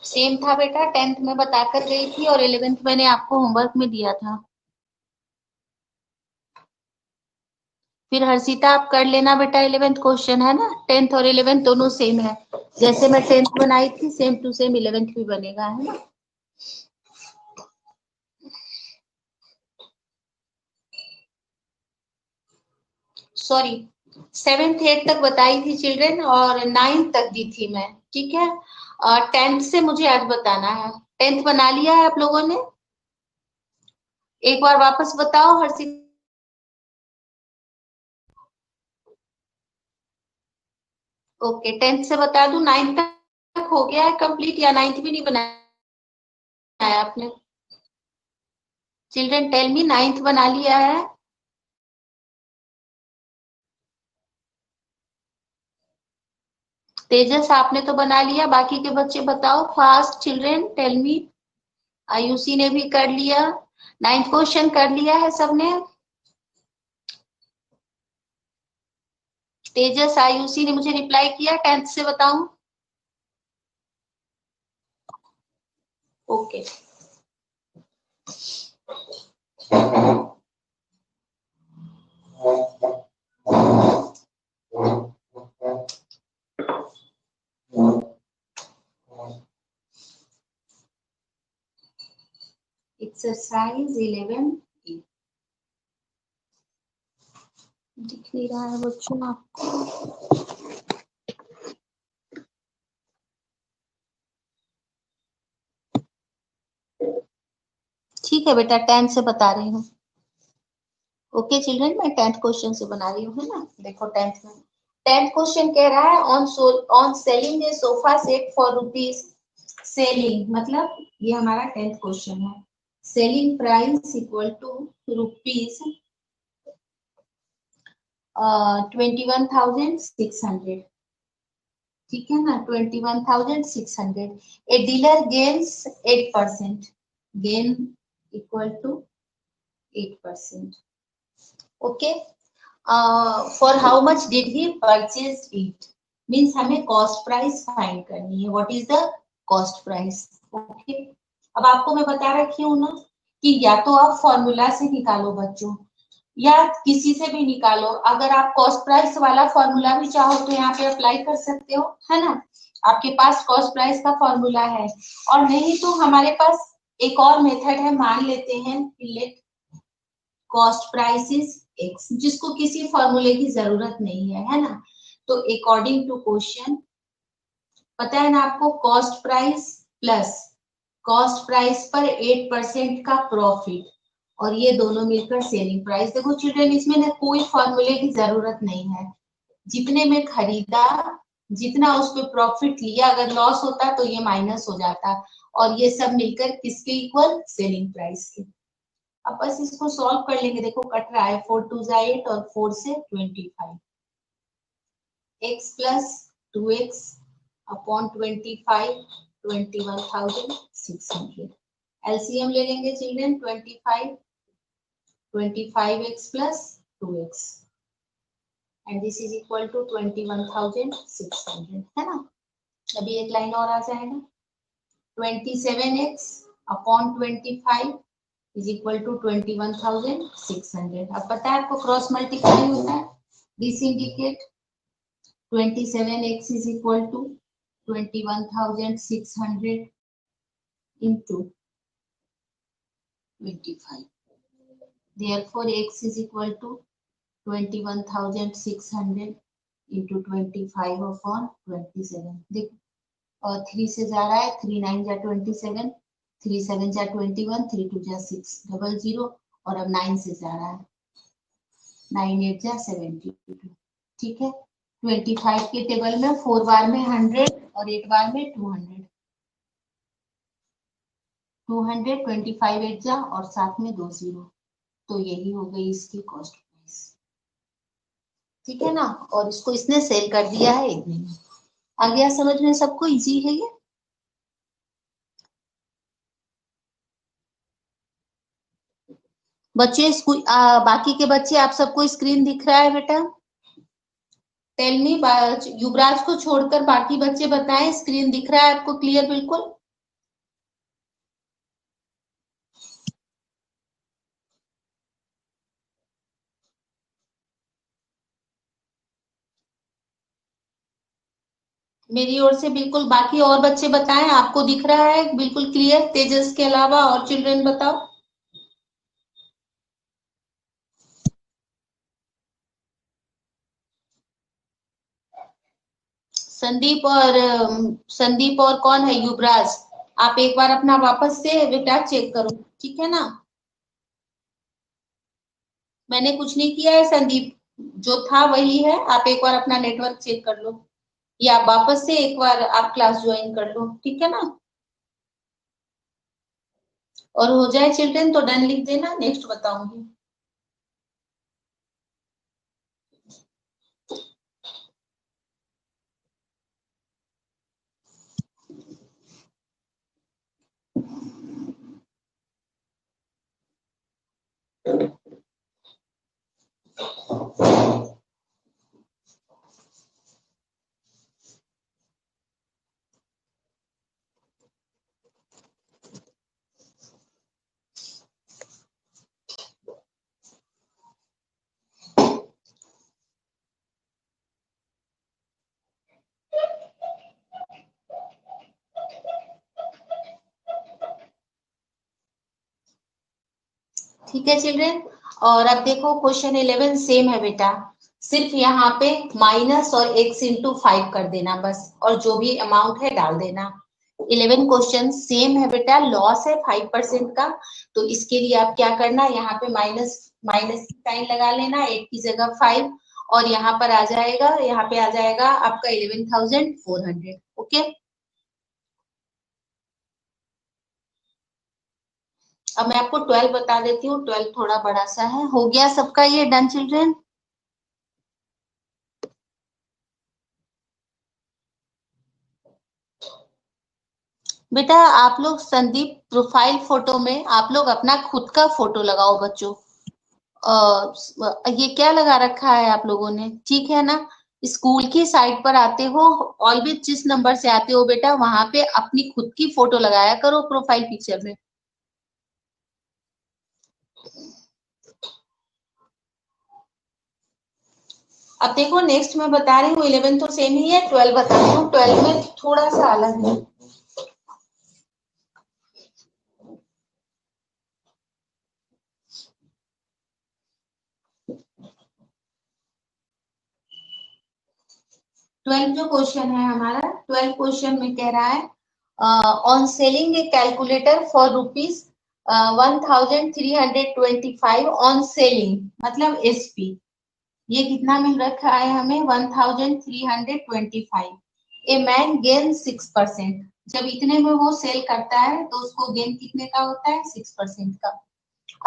Same था बेटा, 10th में बताकर गई थी और 11th मैंने आपको होमवर्क में दिया था। फिर हर्षिता आप कर लेना बेटा, 11th क्वेश्चन है ना, 10th और 11th दोनों सेम है। जैसे मैं 10th बनाई थी सेम टू सेम 11th भी बनेगा, है ना। सॉरी, 7th 8th तक बताई थी चिल्ड्रन और 9th तक दी थी मैं, ठीक है। 10th से मुझे आज बताना है। 10th बना लिया है आप लोगों ने? एक बार वापस बताओ हर्षिता। ओके, 10th से बता दूं, 9th तक हो गया है कंप्लीट या 9th भी नहीं बनाया आपने? चिल्ड्रन टेल मी, 9th बना लिया है? तेजस आपने तो बना लिया, बाकी के बच्चे बताओ fast, children tell me. Ayushi ने भी कर लिया, 9th क्वेश्चन कर लिया है सबने? तेजस आयुषी ने मुझे रिप्लाई किया, 10th से बताऊं? ओके। एक्सरसाइज 11 दिख नहीं रहा है बच्चों आपको? ठीक है बेटा, 10th से बता रही हूँ। ओके चिल्ड्रन, मैं 10th क्वेश्चन से बना रही हूँ, है ना। देखो 10th में 10th क्वेश्चन कह रहा है on selling a sofa set for rupees, selling मतलब ये हमारा 10th क्वेश्चन है। Selling price equal to rupees 21,600, ठीक है ना, 21,600। A dealer gains 8%, gain equal to 8%। Okay, for how much did he purchase it, means हमें कॉस्ट प्राइस फाइंड करनी है। What is the cost price? Okay, अब आपको मैं बता रखी हूँ ना कि या तो आप फॉर्मूला से निकालो बच्चों या किसी से भी निकालो। अगर आप कॉस्ट प्राइस वाला फॉर्मूला भी चाहो तो यहाँ पे अप्लाई कर सकते हो, है ना। आपके पास कॉस्ट प्राइस का फॉर्मूला है, और नहीं तो हमारे पास एक और मेथड है, मान लेते हैं let cost price is x, जिसको किसी फॉर्मूले की जरूरत नहीं है ना। तो अकॉर्डिंग टू क्वेश्चन, पता है ना आपको, cost price plus cost price पर 8% का प्रॉफिट, और ये दोनों मिलकर सेलिंग प्राइस। देखो चिल्ड्रन, इसमें ना कोई फॉर्मूले की जरूरत नहीं है। जितने में खरीदा, जितना उस पर प्रॉफिट लिया, अगर लॉस होता तो ये माइनस हो जाता, और ये सब मिलकर किसके इक्वल? सेलिंग प्राइस के। अब बस इसको सॉल्व कर लेंगे। देखो कट रहा है, 4 2 8 और 4 से 25, x plus 2x upon 25, 21,600। LCM ले लेंगे children, 25x plus 2x and this is equal to 21,600, है ना। अभी एक लाइन और आ जाएगा, 27x upon 25 is equal to 21,600। अब पता है आपको क्रॉस मल्टीप्लाई होता है, this indicate 27x is equal to 21,600 into 25. Therefore, x is equal to 21,600 into 25 upon 27. देखो, और 3 से जा रहा है, 3 9 जा 27, 3 7 जा 21, 3 2 जा 6 00, और अब 9 से जा रहा है, 9 8 जा 72, ठीक है। 25 के टेबल में 4 बार में 100 और 8 बार में 200, 25 8 जा और साथ में 2 0, तो यही हो गई इसकी कॉस्ट प्राइस, ठीक है ना। और इसको इसने सेल कर दिया है इतने में। आ गया समझ में सबको? इजी है ये। बच्चे बाकी के बच्चे, आप सबको स्क्रीन दिख रहा है बेटा? टेल मी, युवराज को छोड़कर बाकी बच्चे बताएं, स्क्रीन दिख रहा है आपको क्लियर बिल्कुल? मेरी ओर से बिल्कुल। बाकी और बच्चे बताएं, आपको दिख रहा है बिल्कुल क्लियर तेजस के अलावा? और चिल्ड्रन बताओ। संदीप और कौन है? युवराज। आप एक बार अपना वापस से बेटा चेक करो, ठीक है ना? मैंने कुछ नहीं किया है संदीप, जो था वही है। आप एक बार अपना नेटवर्क चेक कर लो, या वापस से एक बार आप क्लास ज्वाइन कर लो, ठीक है ना? और हो जाए चिल्ड्रन तो डन लिख देना, नेक्स्ट बताऊंगी। ठीक है चिल्ड्रन। और अब देखो क्वेश्चन 11 सेम है बेटा, सिर्फ यहाँ पे माइनस और x इंटू 5 कर देना बस, और जो भी अमाउंट है डाल देना। 11 क्वेश्चन सेम है बेटा, लॉस है 5% का। तो इसके लिए आप क्या करना, यहाँ पे माइनस माइनस साइन लगा लेना, 8 की जगह 5, और यहाँ पर आ जाएगा, यहाँ पे आ जाएगा आपका 11,400। ओके। अब मैं आपको 12 बता देती हूँ, 12 थोड़ा बड़ा सा है। हो गया सबका ये डन चिल्ड्रन? बेटा आप लोग संदीप प्रोफाइल फोटो में आप लोग अपना खुद का फोटो लगाओ बच्चों। ये क्या लगा रखा है आप लोगों ने, ठीक है ना? स्कूल की साइट पर आते हो, ऑलवेज जिस नंबर से आते हो बेटा वहां पे अपनी खुद की फोटो लगाया करो प्रोफाइल पिक्चर में। अब देखो नेक्स्ट मैं बता रही हूँ, 11 तो सेम ही है, 12 बता रही हूँ। 12 में थोड़ा सा अलग है। 12 जो क्वेश्चन है हमारा, 12 क्वेश्चन में कह रहा है on selling A calculator for rupees 1325 on selling, मतलब एसपी। ये कितना मिल रखा है हमें? 1325। A man gain 6%। जब इतने में वो सेल करता है तो उसको गेन कितने का होता है? 6% का।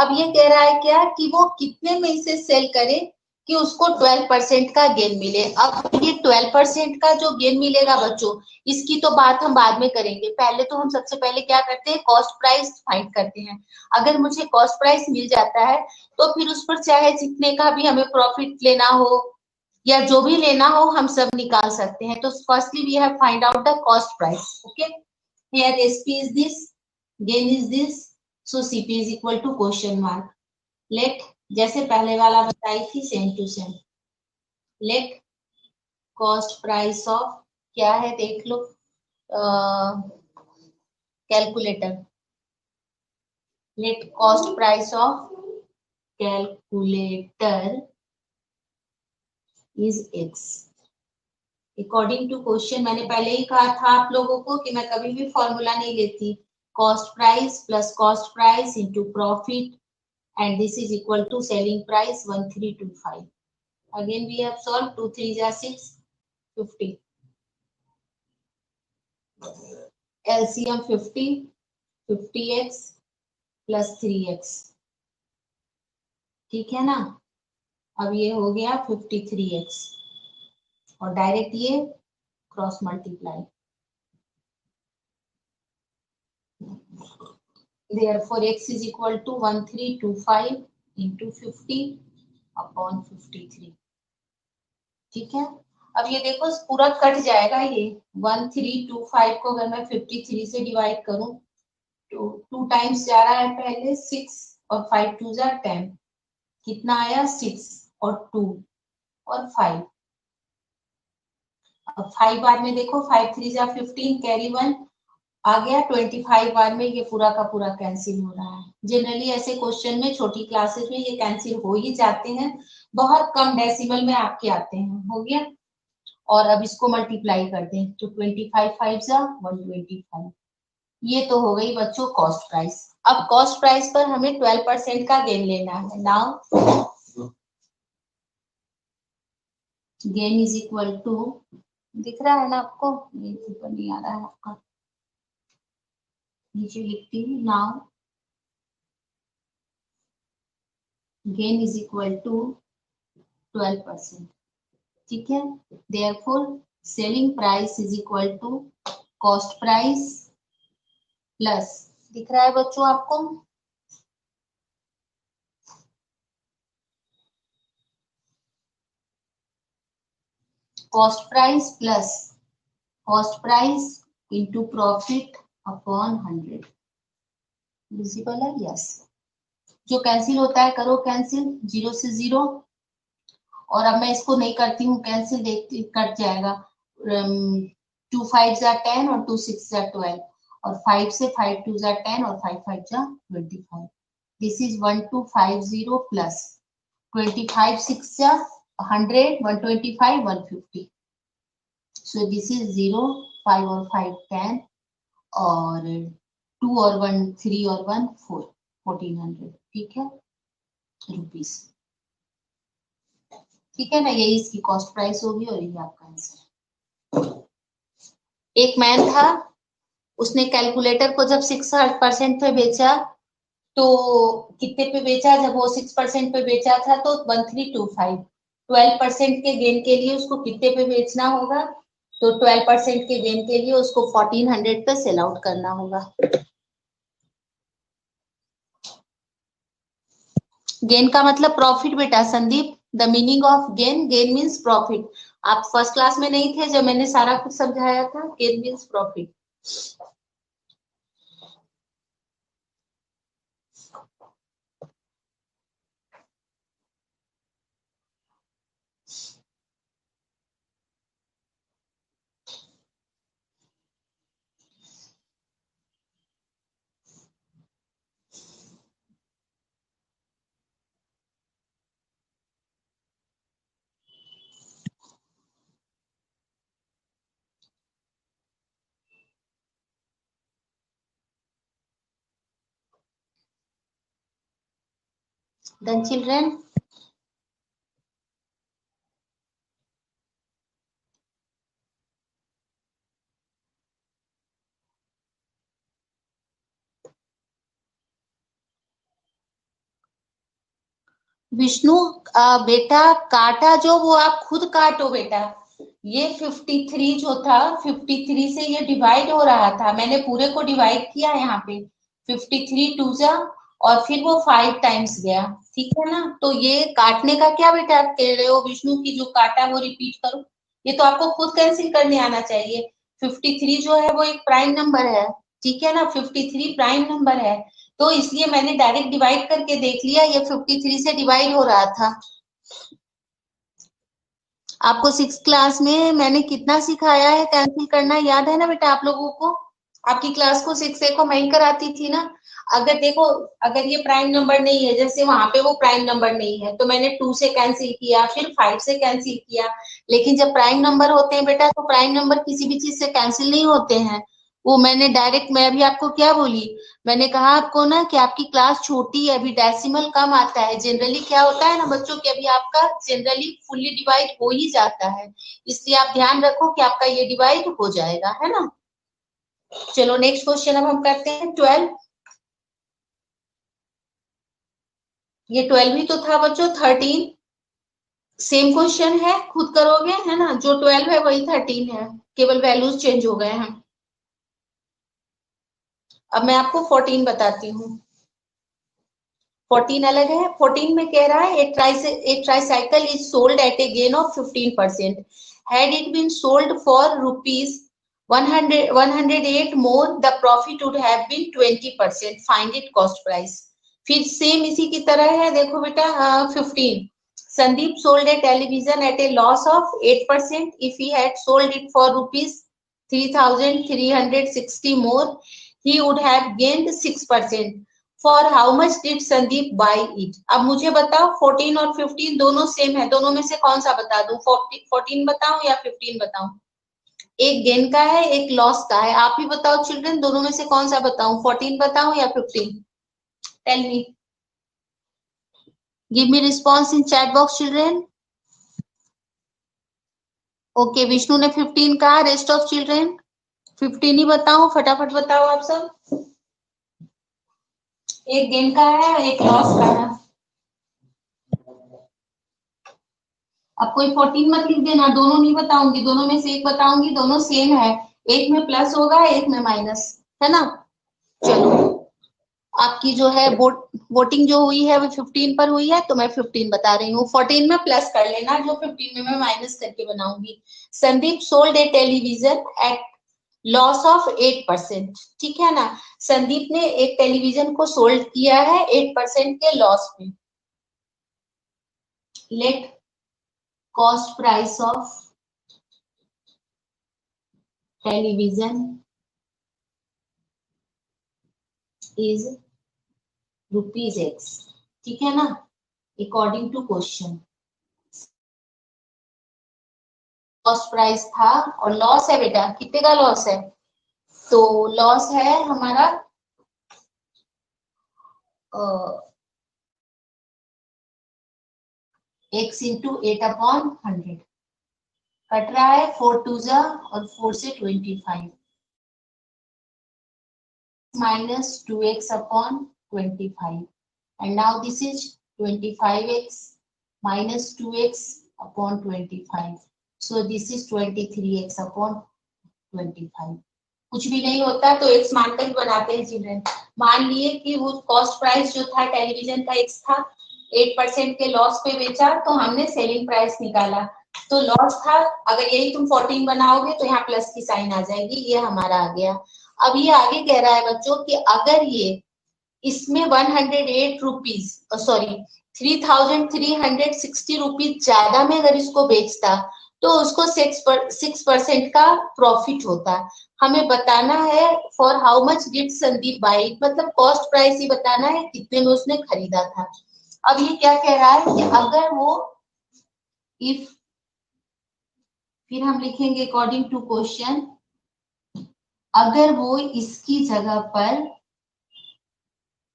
अब ये कह रहा है क्या कि वो कितने में इसे सेल करे कि उसको 12% का गेन मिले। अब ये 12% का जो गेन मिलेगा बच्चों, इसकी तो बात हम बाद में करेंगे। पहले तो हम सबसे पहले क्या करते हैं, कॉस्ट प्राइस फाइंड करते हैं। अगर मुझे कॉस्ट प्राइस मिल जाता है तो फिर उस पर चाहे जितने का भी हमें प्रॉफिट लेना हो या जो भी लेना हो हम सब निकाल सकते हैं। तो firstly we have find out the cost price. Okay, here SP is this, gain is this, so CP is equal to question mark. Let, जैसे पहले वाला बताई थी same to same, let cost price of, क्या है देख लो, calculator. Let cost price of calculator is X. According to question, मैंने पहले ही कहा था आप लोगों को कि मैं कभी भी फॉर्मूला नहीं लेती। Cost price plus cost price into profit, and this is equal to selling price 1325. Again we have solved, 2 3 are 6, 50. LCM 50, 50x plus 3x, ठीक है ना? अब ये हो गया 53x, और डायरेक्ट ये cross multiply. Therefore x is equal to 1325 into 50 upon 53। ठीक है। अब ये देखो पूरा कट जाएगा ये 1325 को अगर मैं 53 से डिवाइड करूं तो 2 टाइम्स जा रहा है पहले 6, और 5 2 जा 10, कितना आया 6 और 2 और 5। अब 5 बार में देखो 5 3 जा 15 कैरी 1 आ गया, 25 बार में ये पूरा का पूरा कैंसिल हो रहा है। जनरली ऐसे क्वेश्चन में छोटी क्लासेस में ये कैंसिल हो ही जाते हैं, बहुत कम डेसिमल में आपके आते हैं। हो गया, और अब इसको मल्टीप्लाई कर दें तो 25 5 जा 125। ये तो हो गई बच्चों कॉस्ट प्राइस। अब कॉस्ट प्राइस पर हमें 12% का गेन लेना है। Now gain is equal to, दिख रहा है ना आपको, ये ऊपर नहीं आ रहा है आपका, नीचे लिखती हूँ। Now gain is equal to 12%, ठीक है। Therefore selling price is equal to cost price plus, दिख रहा है बच्चों आपको, cost price plus cost price into profit upon 100। Visible है? यस। जो कैंसिल होता है करो कैंसिल, 0 से 0, और अब मैं इसको नहीं करती हूँ कैंसिल, देखती कट जाएगा। 2 5 जा 10 और 2 6 जा 12, और 5 से 5 2 जा 10 और 5 5 जा 25। दिस इज 1250 प्लस 25 6 जा 100, 125 150। सो दिस इज 0 5 और 5 10, और 2 और 1 3 और 1 4, 1400, ठीक है, रुपीस। ठीक है ना, यही इसकी कॉस्ट प्राइस होगी और यही आपका आंसर। एक मैन था, उसने कैलकुलेटर को जब 6% पे बेचा, तो कितने पे बेचा, जब वो 6% पे बेचा था तो 1325। 12% के गेन के लिए उसको कितने पे बेचना होगा, तो 12% के गेन के लिए उसको 1400 पे सेल आउट करना होगा। गेन का मतलब प्रॉफिट बेटा Sandeep, the meaning of gain, gain means profit. आप फर्स्ट क्लास में नहीं थे जब मैंने सारा कुछ समझाया था? Gain means profit. Then children, Vishnu बेटा काटा जो वो आप खुद काटो बेटा। ये 53 जो था, 53 से ये डिवाइड हो रहा था, मैंने पूरे को डिवाइड किया यहाँ पे, 53 2 जा, और फिर वो 5 टाइम्स गया, ठीक है ना। तो ये काटने का क्या बेटा कह रहे हो विष्णु की, जो काटा वो रिपीट करो, ये तो आपको खुद कैंसिल करने आना चाहिए। 53 जो है वो एक प्राइम नंबर है, ठीक है ना, 53 प्राइम नंबर है, तो इसलिए मैंने डायरेक्ट डिवाइड करके देख लिया, ये 53 से डिवाइड हो रहा था। आपको 6 क्लास में मैंने कितना सिखाया है कैंसिल करना, याद है ना बेटा आप लोगों को? आपकी क्लास को 6A को मैं ही कराती थी ना। अगर देखो, अगर ये प्राइम नंबर नहीं है, जैसे वहां पे वो प्राइम नंबर नहीं है, तो मैंने 2 से कैंसिल किया, फिर 5 से कैंसिल किया। लेकिन जब प्राइम नंबर होते हैं बेटा, तो प्राइम नंबर किसी भी चीज से कैंसिल नहीं होते हैं। वो मैंने डायरेक्ट, मैं अभी आपको क्या बोली, मैंने कहा आपको ना कि आपकी क्लास छोटी है, अभी डेसिमल कम आता है। जनरली क्या होता है ना बच्चों कि अभी आपका जनरली फुल्ली डिवाइड हो ही जाता है, इसलिए आप ध्यान रखो कि आपका ये डिवाइड हो जाएगा, है ना। चलो नेक्स्ट क्वेश्चन अब हम करते हैं 12। ये 12 ही तो था बच्चों, 13 सेम क्वेश्चन है, खुद करोगे, है ना। जो 12 है वही 13 है, केवल वैल्यूज चेंज हो गए हैं। अब मैं आपको 14 बताती हूँ। 14 अलग है। 14 में कह रहा है a tricycle is sold at a gain of 15%. Had it been sold for rupees 108 more, the profit would have been 20%. Find it cost price. फिर सेम इसी की तरह है, देखो बेटा 15 Sandeep sold a television at a loss of 8%. If he had sold it for rupees 3,360 more, he would have gained 6%. For how much did Sandeep buy it? अब मुझे बताओ 14 और 15 दोनों सेम है, दोनों में से कौन सा बता दूं? 14 बताऊं या 15 बताऊं? एक गेन का है, एक लॉस का है, आप ही बताओ चिल्ड्रन, दोनों में से कौन सा बताऊं? 14 बताऊं या 15? Tell me, give me response in chat box children. Okay, Vishnu ने 15 कहा, रेस्ट ऑफ चिल्ड्रन 15 ही बताओ, फटाफट बताओ आप सब। एक गेन का है, एक लॉस का है। अब कोई 14 मत लिख देना, दोनों नहीं बताऊंगी, दोनों में से एक बताऊंगी, दोनों सेम है, एक में प्लस होगा, एक में माइनस, है ना। चलो, आपकी जो है वोटिंग जो हुई है वो 15 पर हुई है, तो मैं 15 बता रही हूँ। 14 में प्लस कर लेना, जो 15 में मैं माइनस करके बनाऊंगी। Sandeep sold a television at loss of 8%, ठीक है ना। संदीप ने एक टेलीविजन को सोल्ड किया है 8% के लॉस में। Let cost price of television is ₹X, ठीक है ना, according to question. Cost price था और लॉस है बेटा, कितने का लॉस है? तो लॉस है हमारा x इंटू 8/100, कट रहा है 4 2 जा और 4 से 25 minus 2x/25, and now this is 25x minus 2x/25, so this is 23x/25। कुछ भी नहीं होता तो x मानकर ही बनाते हैं चिल्ड्रन। मान लिए कि वो कॉस्ट प्राइस जो था टेलीविजन का x था, 8% के लॉस पे बेचा, तो हमने सेलिंग प्राइस निकाला, तो लॉस था। अगर यही तुम 14 बनाओगे तो यहाँ प्लस की साइन आ जाएगी, ये हमारा आ गया। अब ये आगे कह रहा है बच्चों कि अगर ये इसमें 108 रुपीज सॉरी 3,360 रुपीज ज्यादा में अगर इसको बेचता तो उसको 6% का प्रॉफिट होता। हमें बताना है for how much did Sandeep buy, मतलब कॉस्ट प्राइस ही बताना है, कितने में उसने खरीदा था। अब ये क्या कह रहा है कि अगर वो इफ, फिर हम लिखेंगे अकॉर्डिंग टू क्वेश्चन, अगर वो इसकी जगह पर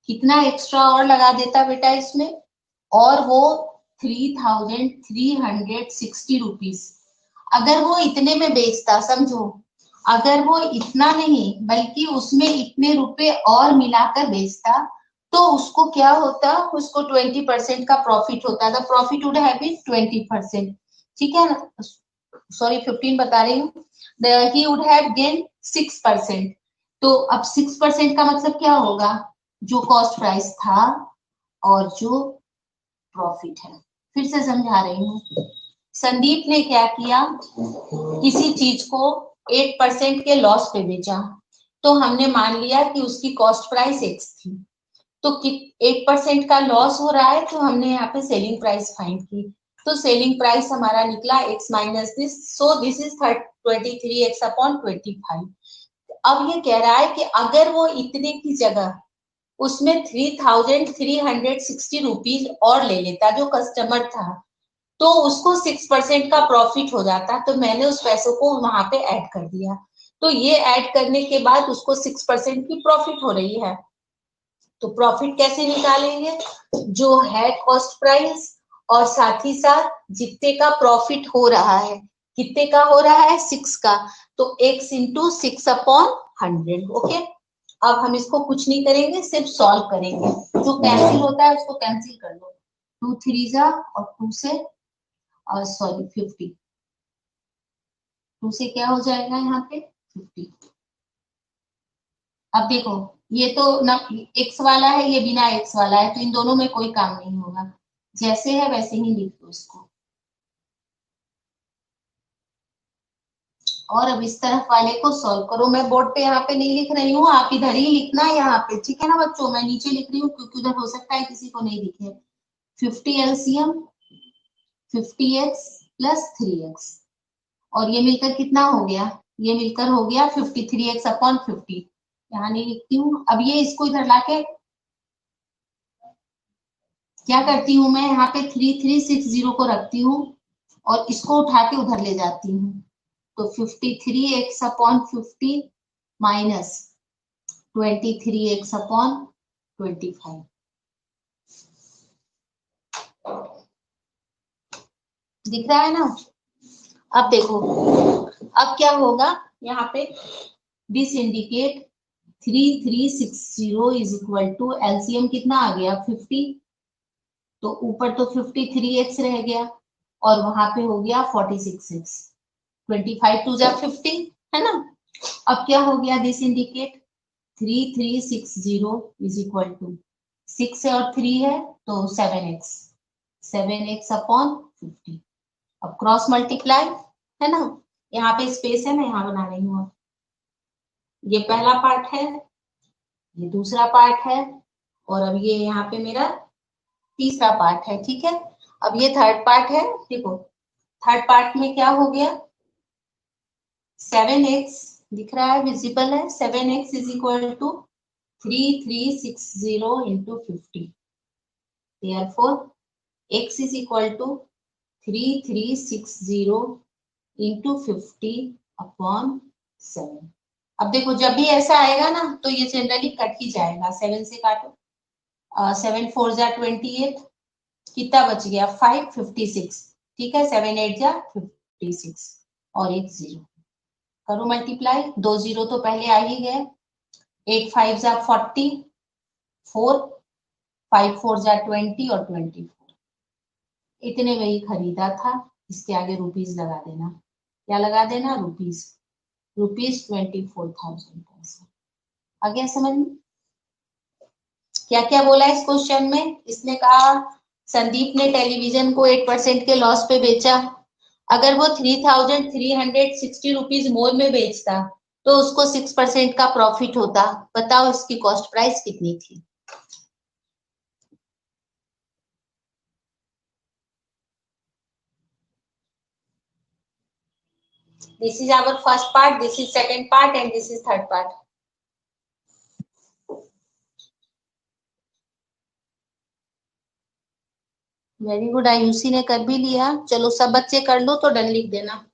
कितना एक्स्ट्रा और लगा देता बेटा इसमें, और वो 3,360 रुपीज अगर वो इतने में बेचता, समझो, अगर वो इतना नहीं बल्कि उसमें इतने रुपए और मिलाकर बेचता, तो उसको क्या होता, उसको 20% का प्रॉफिट होता। The profit would have been 20%, ठीक है ना, सॉरी 15 बता रही हूँ। ही वुड हैव गेन 6%, तो अब 6% का मतलब क्या होगा, जो कॉस्ट प्राइस था और जो प्रॉफिट है। फिर से समझा रही हूँ, संदीप ने क्या किया, किसी चीज को 8% के लॉस पे बेचा, तो हमने मान लिया कि उसकी कॉस्ट प्राइस x थी, तो 8% का लॉस हो रहा है, तो हमने यहाँ पे सेलिंग प्राइस फाइंड की, तो सेलिंग प्राइस हमारा निकला x minus this, so this is 23x/25। अब ये कह रहा है कि अगर वो इतने की जगह उसमें 3,360 रुपीज और ले लेता जो कस्टमर था, तो उसको 6% का प्रॉफिट हो जाता, तो मैंने उस पैसों को वहां पे ऐड कर दिया, तो ये ऐड करने के बाद उसको 6% की प्रॉफिट हो रही है। तो प्रॉफिट कैसे निकालेंगे, जो है कॉस्ट प्राइस और साथ ही साथ जितने का प्रॉफिट हो रहा है, कितने का हो रहा है, 6 का, तो x इंटू 6/100। ओके, अब हम इसको कुछ नहीं करेंगे, सिर्फ सॉल्व करेंगे, जो कैंसिल होता है उसको कैंसिल कर लो, 2 3 जा और 2 से सॉरी 50, 2 से क्या हो जाएगा यहाँ पे 50। अब देखो ये तो ना x वाला है, ये बिना x वाला है, तो इन दोनों में कोई काम नहीं होगा, जैसे है वैसे ही लिख दो इसको। और अब इस तरफ वाले को सॉल्व करो, मैं बोर्ड पे यहाँ पे नहीं लिख रही हूँ, आप इधर ही लिखना यहाँ पे, ठीक है ना बच्चों, मैं नीचे लिख रही हूँ क्योंकि उधर हो सकता है किसी को नहीं दिखे। 50 LCM 50x प्लस 3x, और ये मिलकर कितना हो गया, ये मिलकर हो गया 53x अपॉन 50। यहाँ नहीं लिखती हूँ। अब ये इसको इधर लाके क्या करती हूँ मैं, यहाँ पे 3360 को रखती हूँ और इसको उठा के उधर ले जाती हूँ। तो 53x upon 50 minus 23x upon 25। दिख रहा है ना। अब देखो, अब क्या होगा यहाँ पे, this indicate 3360 is equal to LCM कितना आ गया 50, तो ऊपर तो 53x रह गया और वहां पे हो गया 46x, 25 टू जा 50 है ना। अब क्या हो गया, this indicate 3360 is equal to 6 और 3 है तो 7x अपॉन 50। अब क्रॉस मल्टीप्लाई है ना, यहाँ पे स्पेस है, मैं यहाँ बना रही हूँ। ये पहला पार्ट है, ये दूसरा पार्ट है, और अब ये यहाँ पे मेरा तीसरा पार्ट है, ठीक है। अब ये थर्ड पार्ट है, देखो थर्ड पार्ट में क्या हो गया, 7x दिख रहा है, विजिबल है, 7x is equal to 3360 into 50, therefore x is equal to 3360 into 50 upon 7। अब देखो जब भी ऐसा आएगा ना तो ये जनरली कट ही जाएगा, 7 से काटो, 7 4 जा 28, कितना बच गया 5, 56, ठीक है, 7 8 जा 56 और एक 0, करो मल्टीप्लाई, 2 0 तो पहले आ ही गए, 8 5 जा 40, 4 5 4 जा 20 और 24, इतने में ही खरीदा था। इसके आगे रुपीस लगा देना, क्या लगा देना, रुपीस 24,000। आ गया समझ में। क्या क्या बोला इस क्वेश्चन में, इसने कहा संदीप ने टेलीविजन को 8% के लॉस पे बेचा, अगर वो 3,360 रुपीज मोर में बेचता तो उसको 6% का प्रॉफिट होता, बताओ इसकी कॉस्ट प्राइस कितनी थी। This is our first part, this is second part and this is third part. Very good, Ayushi ने कर भी लिया, चलो सब बच्चे कर लो तो डन लिख देना।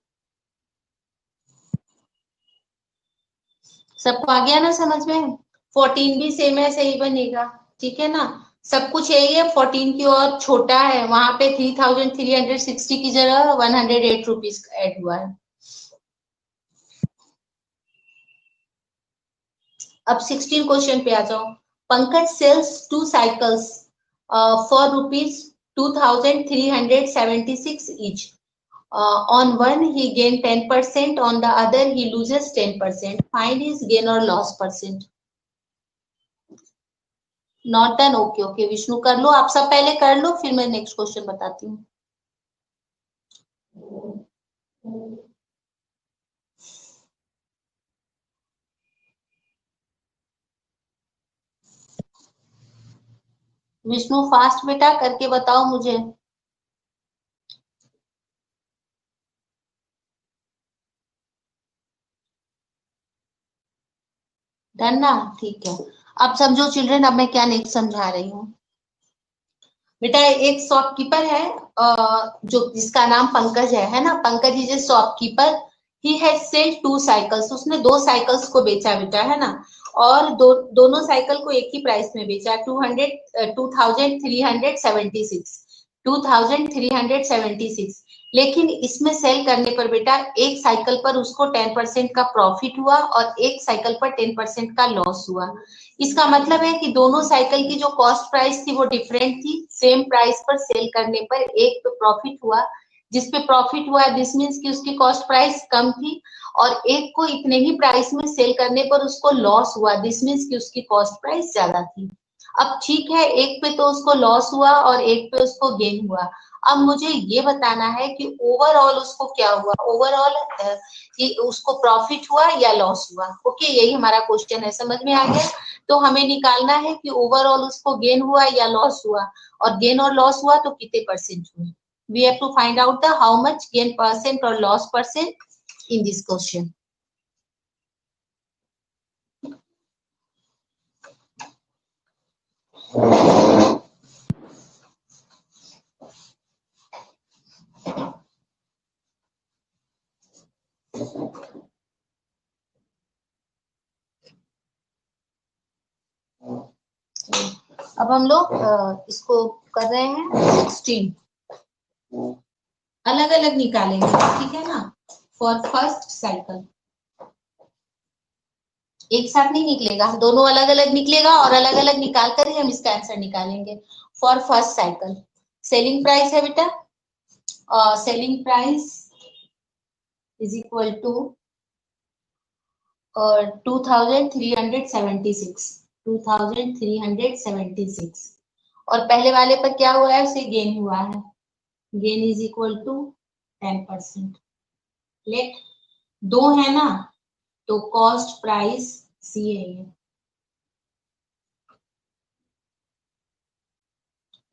सबको आ गया ना समझ में। 14 भी सेम है, सही बनेगा, ठीक है ना, सब कुछ यही है। 14 की और छोटा है, वहां पे 3,360 की जगह 108 रुपीज ऐड हुआ है। अब 16 क्वेश्चन पे आ जाओ। Pankaj sells 2 cycles for ₹2,376 each. On one he gained 10%, on the other he loses 10%. Find his gain or loss percent. Not done, okay okay Vishnu कर लो, आप सब पहले कर लो फिर मैं नेक्स्ट क्वेश्चन बताती हूँ। विष्णु फास्ट बेटा करके बताओ मुझे। डन ना, ठीक है। अब समझो चिल्ड्रन, अब मैं क्या नेक्स्ट समझा रही हूँ। बेटा एक शॉपकीपर है जो जिसका नाम पंकज है ना, Pankaj is a shopkeeper, he has sell 2 cycles, उसने 2 साइकिल्स को बेचा बेटा, है ना, और दोनों साइकिल को एक ही प्राइस में बेचा, 2,376, लेकिन इसमें सेल करने पर बेटा एक साइकिल पर उसको 10% का प्रॉफिट हुआ और एक साइकिल पर 10% का लॉस हुआ। इसका मतलब है कि दोनों साइकिल की जो कॉस्ट प्राइस थी वो डिफरेंट थी, सेम प्राइस पर सेल करने पर एक पे प्रॉफिट हुआ, जिसपे प्रॉफिट हुआ दिस मीन्स कि उसकी कॉस्ट प्राइस कम थी, और एक को इतने ही प्राइस में सेल करने पर उसको लॉस हुआ, दिस मीन्स कि उसकी कॉस्ट प्राइस ज्यादा थी। अब ठीक है, एक पे तो उसको लॉस हुआ और एक पे उसको गेन हुआ। अब मुझे ये बताना है कि ओवरऑल उसको क्या हुआ, ओवरऑल कि उसको प्रॉफिट हुआ या लॉस हुआ। ओके, यही हमारा क्वेश्चन है, समझ में आ गया। तो हमें निकालना है कि ओवरऑल उसको गेन हुआ या लॉस हुआ, और गेन और लॉस हुआ तो कितने परसेंट हुए। We have to find out the how much gain percent or loss percent in this question. अब हम लोग इसको कर रहे हैं 16 अलग अलग निकालेंगे, ठीक है ना। फॉर फर्स्ट साइकिल एक साथ नहीं निकलेगा, दोनों अलग अलग निकलेगा और अलग अलग निकाल कर ही हम इसका आंसर निकालेंगे। For first cycle selling price है बेटा, selling price is equal to 2376 और पहले वाले पर क्या हुआ है, उसे गेन हुआ है, gain is equal to 10%। Let दो है ना, तो कॉस्ट प्राइस सी है ये।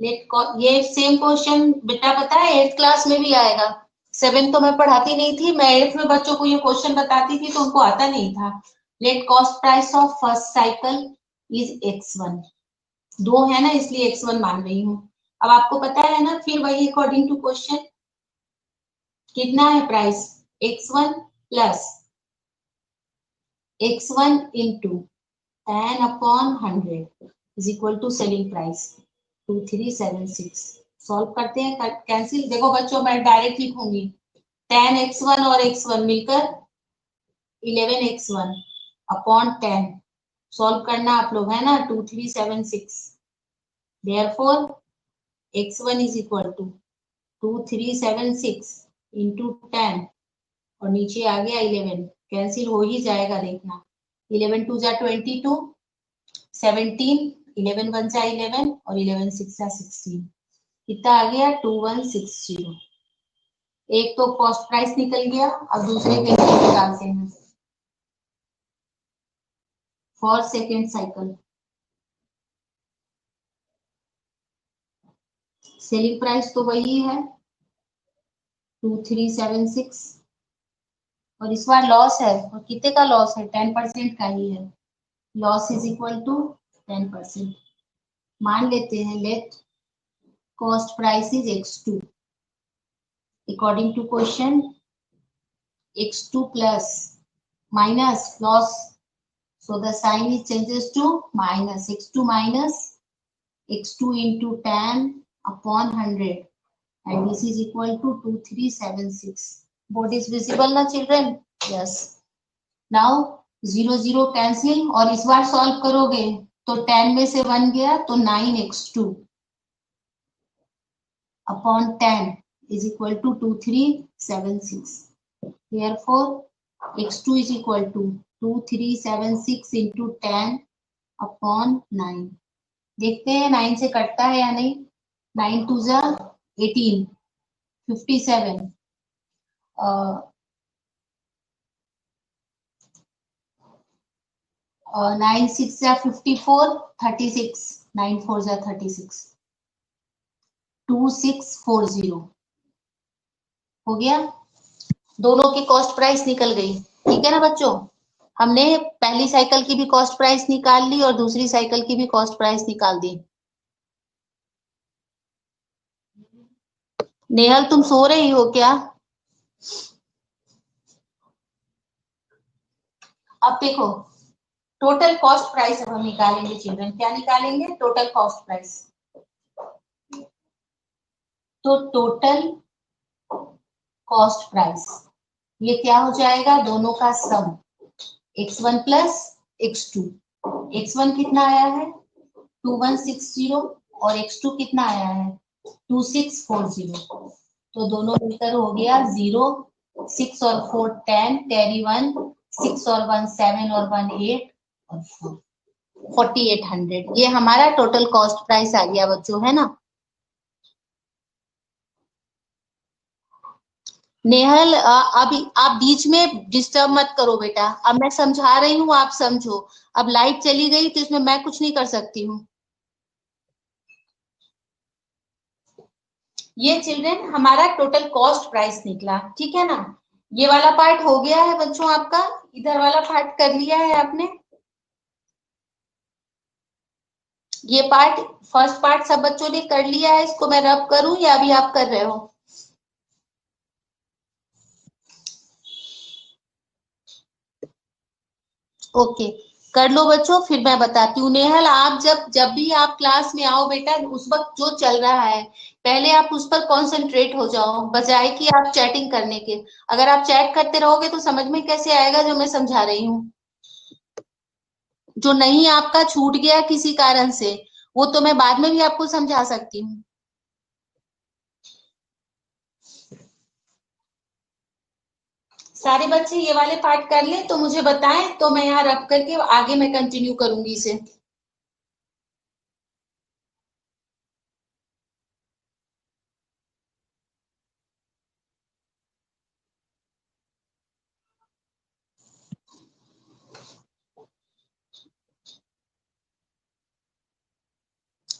लेट ये सेम क्वेश्चन बेटा पता है 8th क्लास में भी आएगा। 7th तो मैं पढ़ाती नहीं थी, मैं 8th में बच्चों को ये क्वेश्चन बताती थी तो उनको आता नहीं था। Late cost price of first cycle is x1, दो है ना इसलिए x1 मान रही हूँ। अब आपको पता है ना, फिर वही अकॉर्डिंग टू क्वेश्चन कितना है price, x1 plus x1 into 10/100 is equal to selling price 2376। Solve करते हैं, कैंसिल। देखो बच्चों मैं डायरेक्ट लिखूंगी 10x1 और x1 मिलकर 11x1 अपॉन 10। सॉल्व करना आप लोग है ना, 2376। Therefore x1 is equal to 2376 into 10 और नीचे आ गया 11, कैंसिल हो ही जाएगा देखना। 11 2 जा 22, 17, 11 1 जा 11 और 11 6 जा 16, कितना आ गया 2160। एक तो कॉस्ट प्राइस निकल गया, अब दूसरे के लिए निकालते हैं। For second cycle selling price तो वही है 2376 और इस बार लॉस है, और कितने का लॉस है, 10% का ही है। Loss is equal to 10%। मान लेते हैं let cost price is x2 according to question x2 plus minus loss, so the sign is changes to minus, x2 minus x2 into 10 upon 100 and this is equal to 2376. Board is visible na children? Yes. Now 0 0 cancel और इस बार solve करोगे तो 10 में से 1 गया तो 9x2 upon 10 is equal to 2376. Therefore, x2 is equal to 2376 into 10 upon 9. देखते हैं 9 से कटता है या नहीं। 9 2 जा 18, 57, 9 6 जा 54, 36, 9 4 जा 36, 2640 हो गया। दोनों की कॉस्ट प्राइस निकल गई, ठीक है ना बच्चों। हमने पहली साइकिल की भी कॉस्ट प्राइस निकाल ली और दूसरी साइकिल की भी कॉस्ट प्राइस निकाल दी। नेहल तुम सो रही हो क्या? अब देखो टोटल कॉस्ट प्राइस अब हम निकालेंगे चिल्ड्रन। क्या निकालेंगे? Total cost price. तो टोटल कॉस्ट प्राइस ये क्या हो जाएगा, दोनों का सम x1 प्लस x2। x1 कितना आया है 2160 और x2 कितना आया है 2640। तो दोनों मिलकर हो गया 0, 6 और 4 10, कैरी 1, 6 और 1 7 और 1 8 और 4 4800। ये हमारा टोटल कॉस्ट प्राइस आ गया बच्चों, है ना। नेहल अभी आप बीच में डिस्टर्ब मत करो बेटा, अब मैं समझा रही हूँ आप समझो। अब लाइट चली गई तो इसमें मैं कुछ नहीं कर सकती हूँ। ये चिल्ड्रन हमारा टोटल कॉस्ट प्राइस निकला, ठीक है ना। ये वाला पार्ट हो गया है बच्चों आपका, इधर वाला पार्ट कर लिया है आपने। ये पार्ट, फर्स्ट पार्ट सब बच्चों ने कर लिया है, इसको मैं रब करूं या अभी आप कर रहे हो? ओके, कर लो बच्चों, फिर मैं बताती हूँ। नेहल, आप जब जब भी आप क्लास में आओ बेटा, उस वक्त जो चल रहा है पहले आप उस पर कॉन्सेंट्रेट हो जाओ, बजाय कि आप चैटिंग करने के। अगर आप चैट करते रहोगे तो समझ में कैसे आएगा जो मैं समझा रही हूँ। जो नहीं आपका छूट गया किसी कारण से, वो तो मैं बाद में भी आपको समझा सकती हूँ। सारे बच्चे ये वाले पार्ट कर लें तो मुझे बताएं, तो मैं यहाँ रख करके आगे मैं कंटिन्यू करूंगी इसे।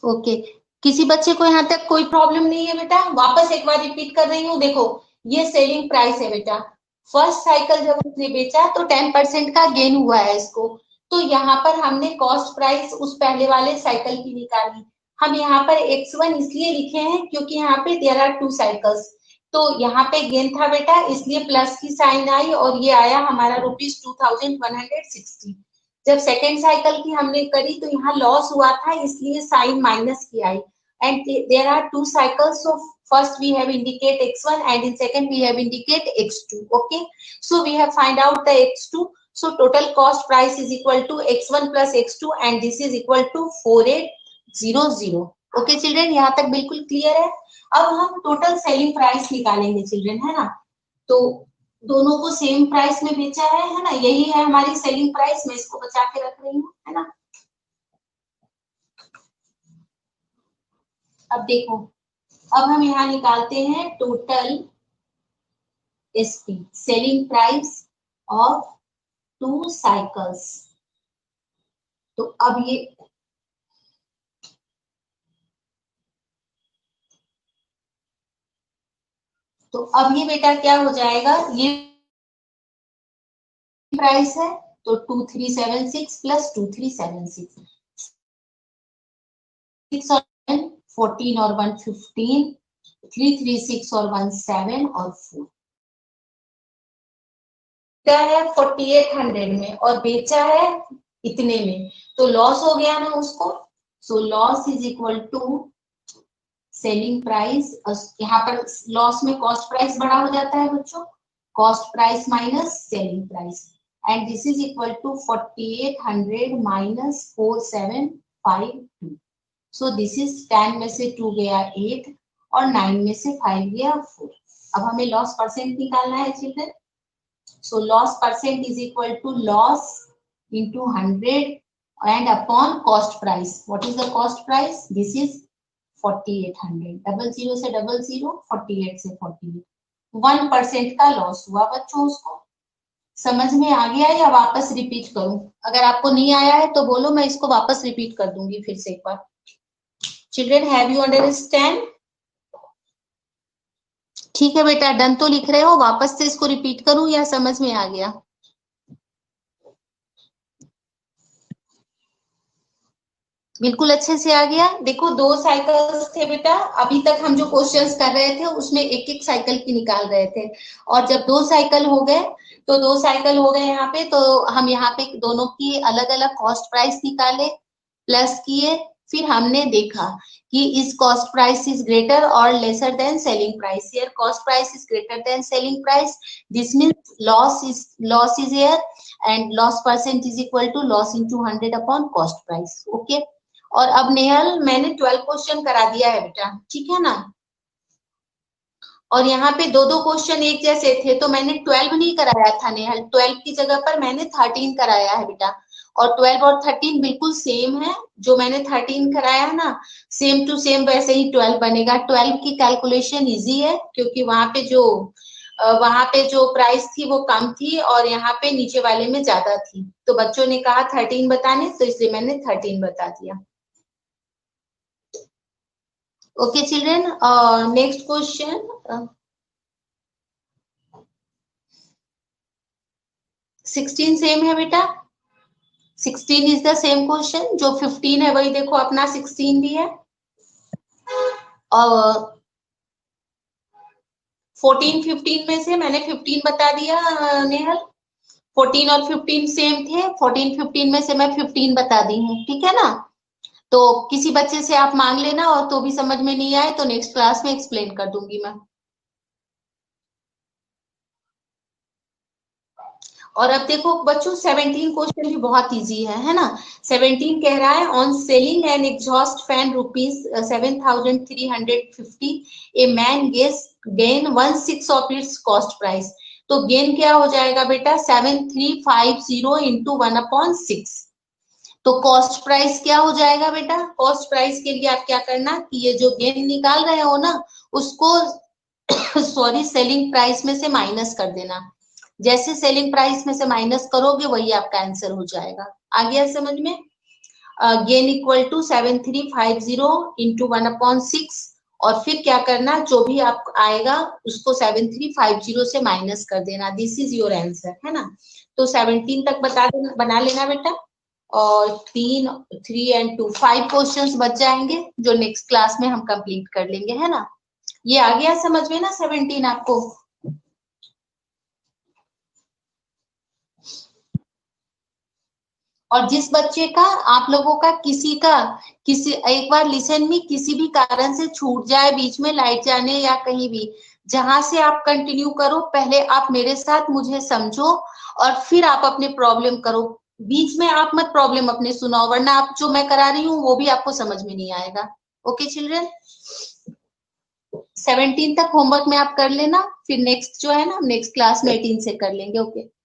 ओके, किसी बच्चे को यहाँ तक कोई प्रॉब्लम नहीं है बेटा? वापस एक बार रिपीट कर रही हूँ, देखो ये सेलिंग प्राइस है बेटा। फर्स्ट साइकिल जब उसने बेचा तो 10% का गेन हुआ है इसको। तो यहाँ पर हमने कॉस्ट प्राइस उस पहले वाले साइकिल की निकाली। हम यहाँ पर x1 इसलिए लिखे हैं क्योंकि यहाँ पे देयर आर 2 साइकिल्स। तो यहाँ पे गेन था बेटा, इसलिए प्लस की साइन आई और ये आया हमारा ₹2160। जब सेकेंड साइकिल की हमने करी तो यहाँ लॉस हुआ था, इसलिए साइन माइनस की आई। And there are 2 cycles, so first we have indicate x1 and in second we have indicate x2. Okay, so we have find out the x2, so total cost price is equal to x1 plus x2 and this is equal to 4800. Okay children, यहाँ तक बिल्कुल clear है? अब हम total selling price निकालेंगे children, है ना। तो दोनों को सेम प्राइस में बेचा है ना, यही है हमारी सेलिंग प्राइस। मैं इसको बचा के रख रही हूँ, है ना। अब देखो, अब हम यहाँ निकालते हैं total SP, selling price of 2 cycles. तो अब ये तो अब ये बेटा क्या हो जाएगा, ये प्राइस है तो 2376 प्लस 2376, 6 और 14 और 115, 336 और 17 और 4 है 4800 में और बेचा है इतने में, तो लॉस हो गया ना उसको। So loss is equal to selling price. यहाँ पर लॉस में कॉस्ट प्राइस बड़ा हो जाता है बच्चों, cost price minus selling price, and this is equal to 4800 minus 4752। So this is 10 में से 2 गया 8 और 9 में से 5 गया 4। अब हमें लॉस परसेंट निकालना है children. So loss percent is equal to loss into 100 and upon cost price. What is the cost price? This is 4800. 00 से 00, 48 से 48, 1% का लॉस हुआ बच्चों। उसको समझ में आ गया या वापस रिपीट करूं? अगर आपको नहीं आया है तो बोलो, मैं इसको वापस रिपीट कर दूंगी फिर से एक बार। Children, have you understand? ठीक है बेटा, डन तो लिख रहे हो, वापस से इसको रिपीट करूं या समझ में आ गया? बिल्कुल अच्छे से आ गया। देखो 2 साइकिल्स थे बेटा, अभी तक हम जो क्वेश्चंस कर रहे थे उसमें एक एक साइकिल की निकाल रहे थे, और जब 2 साइकिल हो गए तो 2 साइकिल हो गए यहाँ पे, तो हम यहाँ पे दोनों की अलग अलग कॉस्ट प्राइस निकाले, प्लस किए, फिर हमने देखा कि इस कॉस्ट प्राइस इज ग्रेटर और lesser than selling price. Here cost price is greater than selling price, this means loss is here, and loss percent is equal to loss into 100 upon cost price. Okay, और अब नेहल मैंने 12 question करा दिया है बेटा, ठीक है ना। और यहाँ पे 2-2 क्वेश्चन एक जैसे थे, तो मैंने 12 नहीं कराया था नेहल, 12 की जगह पर मैंने 13 कराया है बेटा। और 12 और 13 बिल्कुल सेम है, जो मैंने 13 कराया है ना, सेम टू सेम वैसे ही 12 बनेगा। 12 की कैलकुलेशन इजी है क्योंकि वहां पे जो प्राइस थी वो कम थी और यहाँ पे नीचे वाले में ज्यादा थी, तो बच्चों ने कहा 13 बताने, तो इसलिए मैंने 13 बता दिया। Okay children, next question 16 same है बेटा, 16 इज द सेम क्वेश्चन, जो 15 है वही देखो अपना 16 भी है, और 14 15 में से मैंने 15 बता दिया नेहल, 14 और 15 सेम थे, 14 15 में से मैं 15 बता दी हूँ, ठीक है ना। तो किसी बच्चे से आप मांग लेना, और तो भी समझ में नहीं आए तो नेक्स्ट क्लास में एक्सप्लेन कर दूंगी मैं। और अब देखो बच्चों 17 क्वेश्चन भी बहुत इजी है ना। 17 कह रहा है on selling N exhaust fan rupees 7,350 a man gain 1/6 of its cost price. तो गेन क्या हो जाएगा बेटा 7350 इंटू 1/6। तो कॉस्ट प्राइस क्या हो जाएगा बेटा, कॉस्ट प्राइस के लिए आप क्या करना कि ये जो गेन निकाल रहे हो ना उसको सॉरी सेलिंग प्राइस में से माइनस कर देना। जैसे सेलिंग प्राइस में से माइनस करोगे वही आपका आंसर हो जाएगा। आ गया समझ में। गेन इक्वल टू 7350 इंटू 1/6, और फिर क्या करना जो भी आप आएगा उसको 7350 से माइनस कर देना। दिस इज योर आंसर, है ना। तो 17 तक बता देना, बना लेना बेटा, और 3 एंड 2 5 क्वेश्चंस बच जाएंगे जो नेक्स्ट क्लास में हम कंप्लीट कर लेंगे, है ना। ये आ गया समझ में ना 17 आपको। और जिस बच्चे का आप लोगों का किसी एक बार लिसन में किसी भी कारण से छूट जाए बीच में लाइट जाने या कहीं भी, जहां से आप कंटिन्यू करो पहले आप मेरे साथ मुझे समझो और फिर आप अपने प्रॉब्लम करो। बीच में आप मत प्रॉब्लम अपने सुनाओ, वरना आप जो मैं करा रही हूँ वो भी आपको समझ में नहीं आएगा। ओके चिल्ड्रन, 17 तक होमवर्क में आप कर लेना, फिर नेक्स्ट जो है ना नेक्स्ट क्लास में 18 से कर लेंगे। ओके।